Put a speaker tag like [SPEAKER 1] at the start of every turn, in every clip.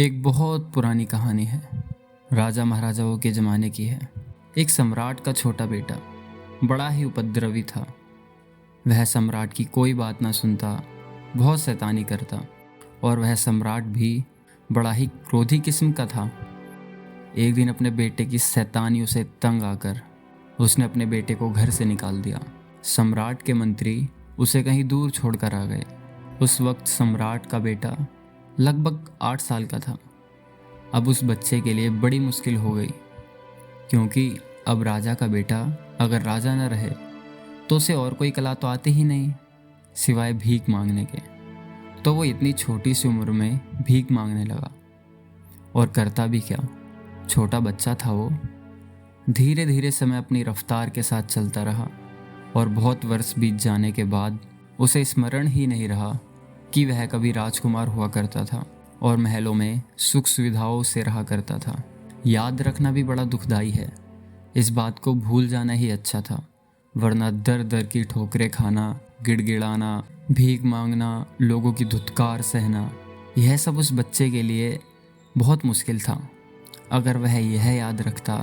[SPEAKER 1] एक बहुत पुरानी कहानी है। राजा महाराजाओं के ज़माने की है। एक सम्राट का छोटा बेटा बड़ा ही उपद्रवी था। वह सम्राट की कोई बात ना सुनता, बहुत शैतानी करता और वह सम्राट भी बड़ा ही क्रोधी किस्म का था। एक दिन अपने बेटे की शैतानियों से तंग आकर उसने अपने बेटे को घर से निकाल दिया। सम्राट के मंत्री उसे कहीं दूर छोड़कर आ गए। उस वक्त सम्राट का बेटा लगभग 8 साल का था। अब उस बच्चे के लिए बड़ी मुश्किल हो गई, क्योंकि अब राजा का बेटा अगर राजा न रहे तो उसे और कोई कला तो आती ही नहीं सिवाय भीख मांगने के। तो वो इतनी छोटी सी उम्र में भीख मांगने लगा। और करता भी क्या, छोटा बच्चा था वो। धीरे धीरे समय अपनी रफ्तार के साथ चलता रहा और बहुत वर्ष बीत जाने के बाद उसे स्मरण ही नहीं रहा कि वह कभी राजकुमार हुआ करता था और महलों में सुख सुविधाओं से रहा करता था। याद रखना भी बड़ा दुखदाई है। इस बात को भूल जाना ही अच्छा था, वरना दर दर की ठोकरें खाना, गिड़गिड़ाना, भीख मांगना, लोगों की धुतकार सहना, यह सब उस बच्चे के लिए बहुत मुश्किल था। अगर वह यह याद रखता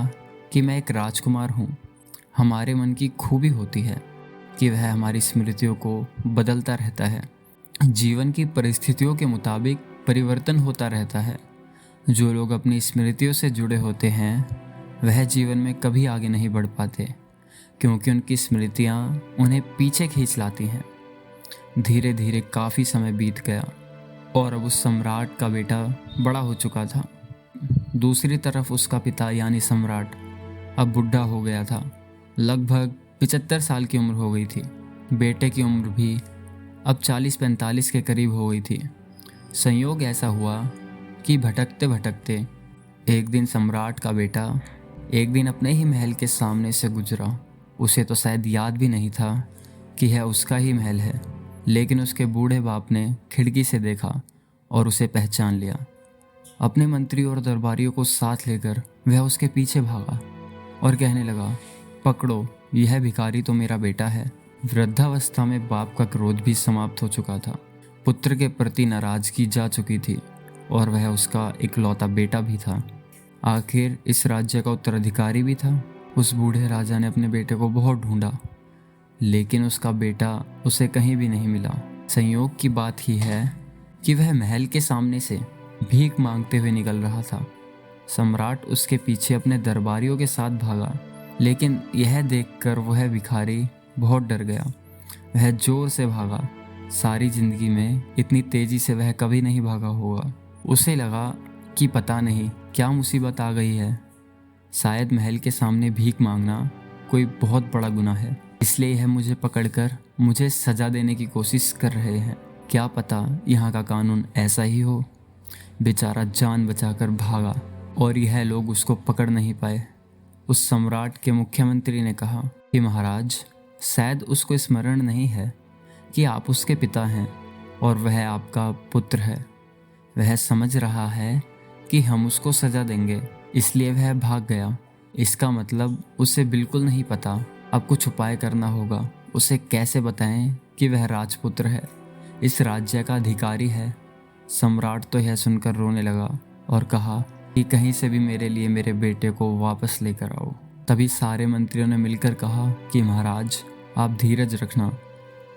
[SPEAKER 1] कि मैं एक राजकुमार हूँ। हमारे मन की खूबी होती है कि वह हमारी स्मृतियों को बदलता रहता है। जीवन की परिस्थितियों के मुताबिक परिवर्तन होता रहता है। जो लोग अपनी स्मृतियों से जुड़े होते हैं वह जीवन में कभी आगे नहीं बढ़ पाते, क्योंकि उनकी स्मृतियाँ उन्हें पीछे खींच लाती हैं। धीरे धीरे काफ़ी समय बीत गया और अब उस सम्राट का बेटा बड़ा हो चुका था। दूसरी तरफ उसका पिता यानी सम्राट अब बुढ़ा हो गया था। लगभग 75 साल की उम्र हो गई थी। बेटे की उम्र भी अब 40-45 के करीब हो गई थी। संयोग ऐसा हुआ कि भटकते भटकते एक दिन सम्राट का बेटा एक दिन अपने ही महल के सामने से गुजरा। उसे तो शायद याद भी नहीं था कि यह उसका ही महल है, लेकिन उसके बूढ़े बाप ने खिड़की से देखा और उसे पहचान लिया। अपने मंत्री और दरबारियों को साथ लेकर वह उसके पीछे भागा और कहने लगा, पकड़ो, यह भिखारी तो मेरा बेटा है। वृद्धावस्था में बाप का क्रोध भी समाप्त हो चुका था। पुत्र के प्रति नाराजगी जा चुकी थी और वह उसका इकलौता बेटा भी था। आखिर इस राज्य का उत्तराधिकारी भी था। उस बूढ़े राजा ने अपने बेटे को बहुत ढूंढा, लेकिन उसका बेटा उसे कहीं भी नहीं मिला। संयोग की बात ही है कि वह महल के सामने से भीख मांगते हुए निकल रहा था। सम्राट उसके पीछे अपने दरबारियों के साथ भागा, लेकिन यह देखकर वह भिखारी बहुत डर गया। वह जोर से भागा। सारी जिंदगी में इतनी तेजी से वह कभी नहीं भागा होगा। उसे लगा कि पता नहीं क्या मुसीबत आ गई है। शायद महल के सामने भीख मांगना कोई बहुत बड़ा गुनाह है, इसलिए यह मुझे पकड़कर मुझे सजा देने की कोशिश कर रहे हैं। क्या पता यहाँ का कानून ऐसा ही हो। बेचारा जान बचाकर भागा और यह लोग उसको पकड़ नहीं पाए। उस सम्राट के मुख्यमंत्री ने कहा कि महाराज, शायद उसको स्मरण नहीं है कि आप उसके पिता हैं और वह आपका पुत्र है। वह समझ रहा है कि हम उसको सजा देंगे, इसलिए वह भाग गया। इसका मतलब उसे बिल्कुल नहीं पता। अब कुछ उपाय करना होगा। उसे कैसे बताएं कि वह राजपुत्र है, इस राज्य का अधिकारी है। सम्राट तो यह सुनकर रोने लगा और कहा कि कहीं से भी मेरे लिए मेरे बेटे को वापस लेकर आओ। तभी सारे मंत्रियों ने मिलकर कहा कि महाराज, आप धीरज रखना।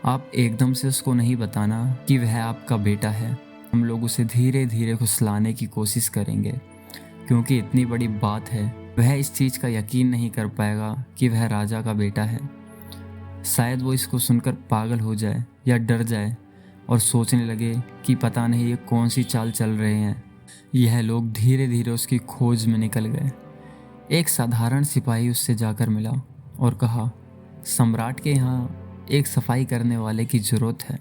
[SPEAKER 1] आप एकदम से उसको नहीं बताना कि वह आपका बेटा है। हम लोग उसे धीरे धीरे फुसलाने की कोशिश करेंगे, क्योंकि इतनी बड़ी बात है। वह इस चीज़ का यकीन नहीं कर पाएगा कि वह राजा का बेटा है। शायद वो इसको सुनकर पागल हो जाए या डर जाए और सोचने लगे कि पता नहीं ये कौन सी चाल चल रहे हैं। यह लोग धीरे धीरे उसकी खोज में निकल गए। एक साधारण सिपाही उससे जाकर मिला और कहा, सम्राट के यहाँ एक सफाई करने वाले की ज़रूरत है।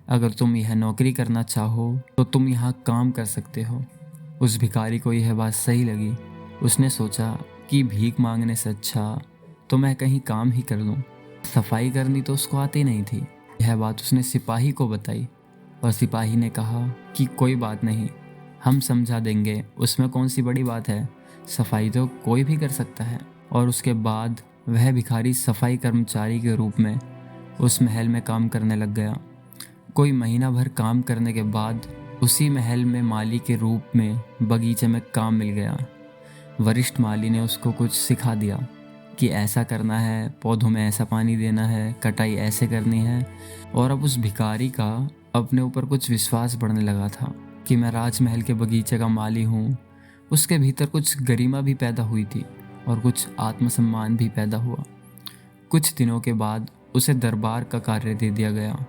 [SPEAKER 1] अगर तुम यह नौकरी करना चाहो तो तुम यहाँ काम कर सकते हो। उस भिखारी को यह बात सही लगी। उसने सोचा कि भीख मांगने से अच्छा तो मैं कहीं काम ही कर लूँ। सफाई करनी तो उसको आती नहीं थी। यह बात उसने सिपाही को बताई और सिपाही ने कहा कि कोई बात नहीं, हम समझा देंगे, उसमें कौन सी बड़ी बात है, सफाई तो कोई भी कर सकता है। और उसके बाद वह भिखारी सफाई कर्मचारी के रूप में उस महल में काम करने लग गया। कोई महीना भर काम करने के बाद उसी महल में माली के रूप में बगीचे में काम मिल गया। वरिष्ठ माली ने उसको कुछ सिखा दिया कि ऐसा करना है, पौधों में ऐसा पानी देना है, कटाई ऐसे करनी है। और अब उस भिखारी का अपने ऊपर कुछ विश्वास बढ़ने लगा था कि मैं राजमहल के बगीचे का माली हूँ। उसके भीतर कुछ गरिमा भी पैदा हुई थी और कुछ आत्मसम्मान भी पैदा हुआ। कुछ दिनों के बाद उसे दरबार का कार्य दे दिया गया।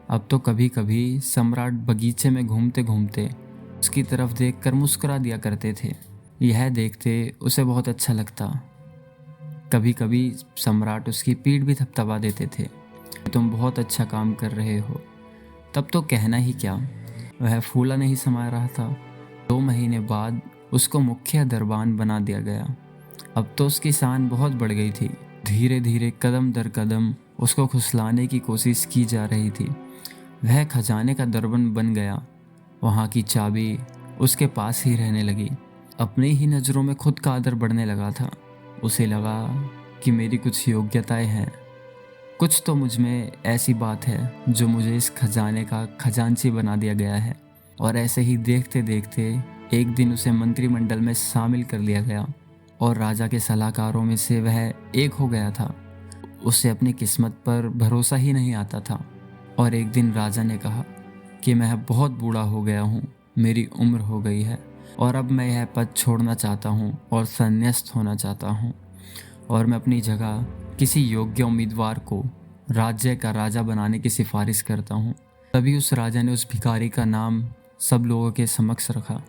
[SPEAKER 1] अब तो कभी कभी सम्राट बगीचे में घूमते घूमते उसकी तरफ देखकर मुस्कुरा दिया करते थे। यह देखते उसे बहुत अच्छा लगता। कभी कभी सम्राट उसकी पीठ भी थपथपा देते थे, तुम बहुत अच्छा काम कर रहे हो। तब तो कहना ही क्या, वह फूला नहीं समा रहा था। 2 महीने बाद उसको मुख्य दरबान बना दिया गया। अब तो उसकी शान बहुत बढ़ गई थी। धीरे धीरे कदम दर कदम उसको खुसलाने की कोशिश की जा रही थी। वह खजाने का दरबान बन गया। वहाँ की चाबी उसके पास ही रहने लगी। अपनी ही नज़रों में खुद का आदर बढ़ने लगा था। उसे लगा कि मेरी कुछ योग्यताएं हैं, कुछ तो मुझ में ऐसी बात है जो मुझे इस खजाने का खजांची बना दिया गया है। और ऐसे ही देखते देखते एक दिन उसे मंत्रिमंडल में शामिल कर लिया गया और राजा के सलाहकारों में से वह एक हो गया था। उसे अपनी किस्मत पर भरोसा ही नहीं आता था। और एक दिन राजा ने कहा कि मैं बहुत बूढ़ा हो गया हूँ, मेरी उम्र हो गई है और अब मैं यह पद छोड़ना चाहता हूँ और संन्यास्त होना चाहता हूँ और मैं अपनी जगह किसी योग्य उम्मीदवार को राज्य का राजा बनाने की सिफारिश करता हूँ। तभी उस राजा ने उस भिखारी का नाम सब लोगों के समक्ष रखा।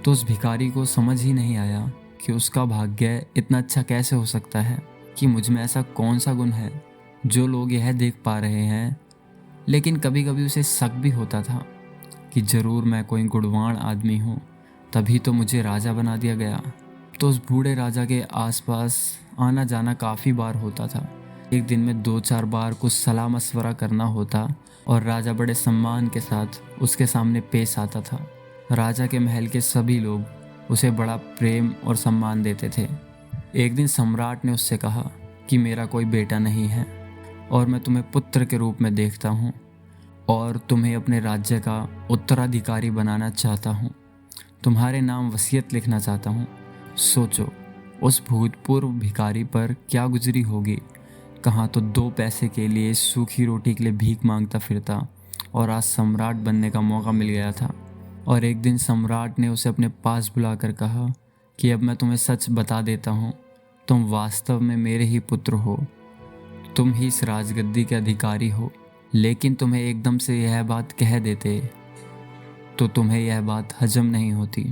[SPEAKER 1] तो उस भिखारी को समझ ही नहीं आया कि उसका भाग्य इतना अच्छा कैसे हो सकता है, कि मुझ में ऐसा कौन सा गुण है जो लोग यह देख पा रहे हैं। लेकिन कभी कभी उसे शक भी होता था कि ज़रूर मैं कोई गुणवान आदमी हूँ, तभी तो मुझे राजा बना दिया गया। तो उस बूढ़े राजा के आसपास आना जाना काफ़ी बार होता था। एक दिन में 2-4 बार कुछ सलाह मशवरा करना होता और राजा बड़े सम्मान के साथ उसके सामने पेश आता था। राजा के महल के सभी लोग उसे बड़ा प्रेम और सम्मान देते थे। एक दिन सम्राट ने उससे कहा कि मेरा कोई बेटा नहीं है और मैं तुम्हें पुत्र के रूप में देखता हूँ और तुम्हें अपने राज्य का उत्तराधिकारी बनाना चाहता हूँ। तुम्हारे नाम वसीयत लिखना चाहता हूँ। सोचो, उस भूतपूर्व भिखारी पर क्या गुजरी होगी। कहाँ तो 2 पैसे के लिए सूखी रोटी के लिए भीख मांगता फिरता और आज सम्राट बनने का मौका मिल गया था। और एक दिन सम्राट ने उसे अपने पास बुलाकर कहा कि अब मैं तुम्हें सच बता देता हूँ, तुम वास्तव में मेरे ही पुत्र हो, तुम ही इस राजगद्दी के अधिकारी हो। लेकिन तुम्हें एकदम से यह बात कह देते तो तुम्हें यह बात हजम नहीं होती,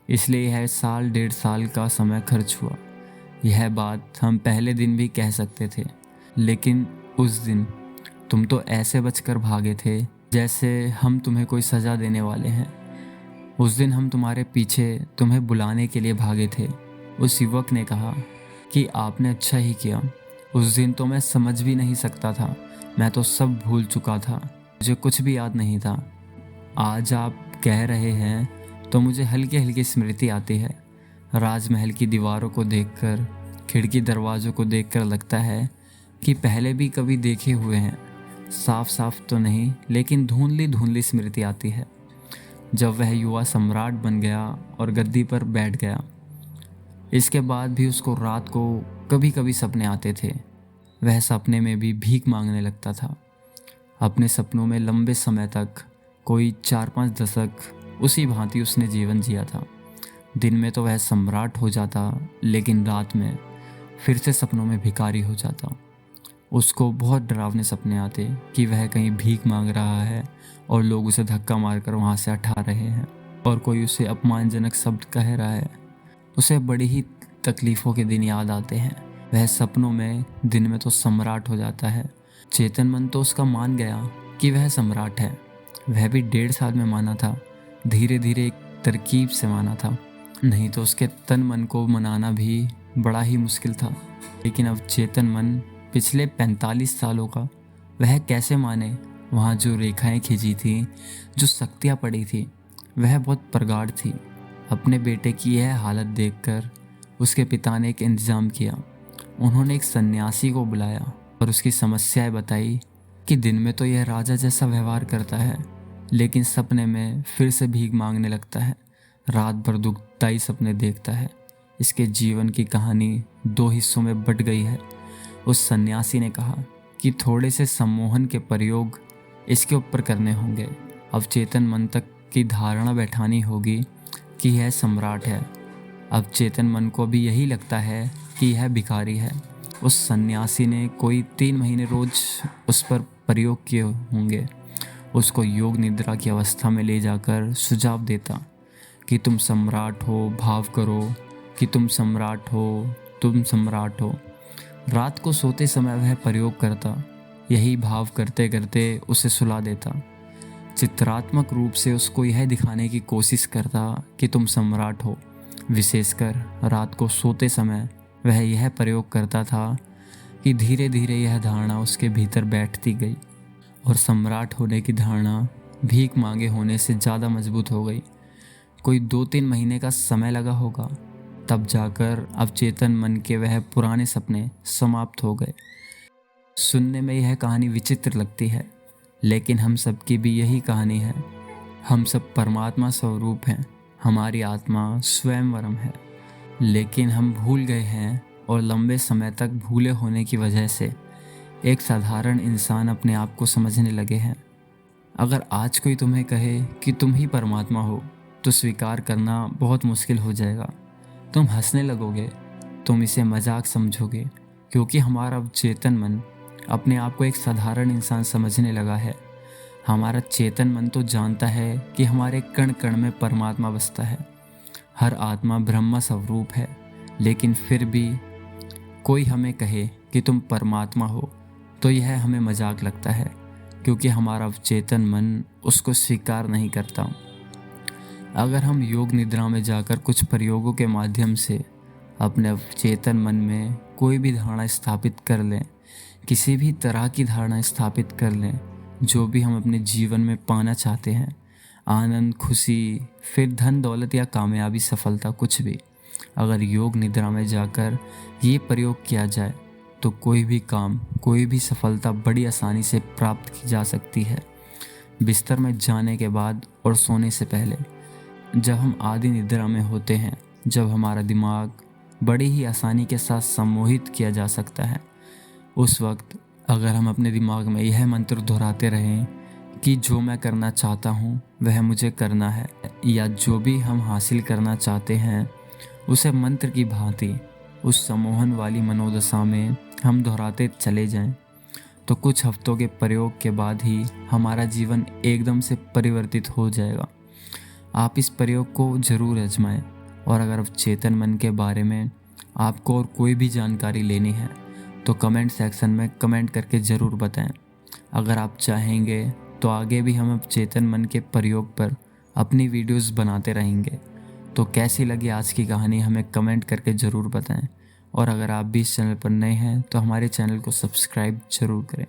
[SPEAKER 1] इसलिए यह 1.5 साल का समय खर्च हुआ। यह बात हम पहले दिन भी कह सकते थे, लेकिन उस दिन तुम तो ऐसे बचकर भागे थे जैसे हम तुम्हें कोई सज़ा देने वाले हैं। उस दिन हम तुम्हारे पीछे तुम्हें बुलाने के लिए भागे थे। उस युवक ने कहा कि आपने अच्छा ही किया। उस दिन तो मैं समझ भी नहीं सकता था, मैं तो सब भूल चुका था, मुझे कुछ भी याद नहीं था। आज आप कह रहे हैं तो मुझे हल्की हल्की स्मृति आती है। राजमहल की दीवारों को देखकर, खिड़की दरवाज़ों को देखकर लगता है कि पहले भी कभी देखे हुए हैं। साफ साफ तो नहीं, लेकिन धुंधली धुंधली स्मृति आती है। जब वह युवा सम्राट बन गया और गद्दी पर बैठ गया, इसके बाद भी उसको रात को कभी कभी सपने आते थे। वह सपने में भी भीख मांगने लगता था। अपने सपनों में लंबे समय तक, कोई 4-5 दशक उसी भांति उसने जीवन जिया था। दिन में तो वह सम्राट हो जाता, लेकिन रात में फिर से सपनों में भिखारी हो जाता। उसको बहुत डरावने सपने आते कि वह कहीं भीख मांग रहा है और लोग उसे धक्का मारकर वहाँ से हटा रहे हैं और कोई उसे अपमानजनक शब्द कह रहा है। उसे बड़ी ही तकलीफ़ों के दिन याद आते हैं। वह सपनों में, दिन में तो सम्राट हो जाता है। चेतन मन तो उसका मान गया कि वह सम्राट है। वह भी 1.5 साल में माना था, धीरे धीरे एक तरकीब से माना था। नहीं तो उसके तन मन को मनाना भी बड़ा ही मुश्किल था। लेकिन अब चेतन मन पिछले 45 सालों का, वह कैसे माने। वहाँ जो रेखाएं खींची थी, जो शक्तियाँ पड़ी थी, वह बहुत प्रगाढ़ थी। अपने बेटे की यह हालत देखकर उसके पिता ने एक इंतज़ाम किया। उन्होंने एक सन्यासी को बुलाया और उसकी समस्याएं बताई कि दिन में तो यह राजा जैसा व्यवहार करता है, लेकिन सपने में फिर से भीख मांगने लगता है। रात भर दुखदाई सपने देखता है। इसके जीवन की कहानी 2 हिस्सों में बट गई है। उस सन्यासी ने कहा कि थोड़े से सम्मोहन के प्रयोग इसके ऊपर करने होंगे। अवचेतन मन तक की धारणा बैठानी होगी कि यह सम्राट है। अवचेतन मन को भी यही लगता है कि यह भिखारी है। उस सन्यासी ने कोई 3 महीने रोज उस पर प्रयोग किए होंगे। उसको योग निद्रा की अवस्था में ले जाकर सुझाव देता कि तुम सम्राट हो, भाव करो कि तुम सम्राट हो, तुम सम्राट हो। रात को सोते समय वह प्रयोग करता, यही भाव करते करते उसे सुला देता। चित्रात्मक रूप से उसको यह दिखाने की कोशिश करता कि तुम सम्राट हो। विशेषकर रात को सोते समय वह यह प्रयोग करता था कि धीरे धीरे यह धारणा उसके भीतर बैठती गई और सम्राट होने की धारणा भीख मांगे होने से ज़्यादा मजबूत हो गई। कोई 2-3 महीने का समय लगा होगा, तब जाकर अवचेतन मन के वह पुराने सपने समाप्त हो गए। सुनने में यह कहानी विचित्र लगती है, लेकिन हम सब की भी यही कहानी है। हम सब परमात्मा स्वरूप हैं, हमारी आत्मा स्वयंवरम है, लेकिन हम भूल गए हैं और लंबे समय तक भूले होने की वजह से एक साधारण इंसान अपने आप को समझने लगे हैं। अगर आज कोई तुम्हें कहे कि तुम ही परमात्मा हो, तो स्वीकार करना बहुत मुश्किल हो जाएगा। तुम हंसने लगोगे, तुम इसे मजाक समझोगे, क्योंकि हमारा अवचेतन मन अपने आप को एक साधारण इंसान समझने लगा है। हमारा चेतन मन तो जानता है कि हमारे कण कण में परमात्मा बसता है। हर आत्मा ब्रह्म स्वरूप है, लेकिन फिर भी कोई हमें कहे कि तुम परमात्मा हो तो यह हमें मजाक लगता है, क्योंकि हमारा अवचेतन मन उसको स्वीकार नहीं करता। अगर हम योग निद्रा में जाकर कुछ प्रयोगों के माध्यम से अपने अवचेतन मन में कोई भी धारणा स्थापित कर लें, किसी भी तरह की धारणा स्थापित कर लें, जो भी हम अपने जीवन में पाना चाहते हैं, आनंद, खुशी, फिर धन दौलत या कामयाबी, सफलता, कुछ भी, अगर योग निद्रा में जाकर ये प्रयोग किया जाए तो कोई भी काम, कोई भी सफलता बड़ी आसानी से प्राप्त की जा सकती है। बिस्तर में जाने के बाद और सोने से पहले, जब हम आदि निद्रा में होते हैं, जब हमारा दिमाग बड़ी ही आसानी के साथ सम्मोहित किया जा सकता है, उस वक्त अगर हम अपने दिमाग में यह मंत्र दोहराते रहें कि जो मैं करना चाहता हूँ वह मुझे करना है, या जो भी हम हासिल करना चाहते हैं उसे मंत्र की भांति उस सम्मोहन वाली मनोदशा में हम दोहराते चले जाएं, तो कुछ हफ्तों के प्रयोग के बाद ही हमारा जीवन एकदम से परिवर्तित हो जाएगा। आप इस प्रयोग को ज़रूर आजमाएं, और अगर अवचेतन मन के बारे में आपको और कोई भी जानकारी लेनी है तो कमेंट सेक्शन में कमेंट करके ज़रूर बताएं। अगर आप चाहेंगे तो आगे भी हम अवचेतन मन के प्रयोग पर अपनी वीडियोस बनाते रहेंगे। तो कैसी लगी आज की कहानी हमें कमेंट करके ज़रूर बताएं, और अगर आप भी इस चैनल पर नए हैं तो हमारे चैनल को सब्सक्राइब ज़रूर करें।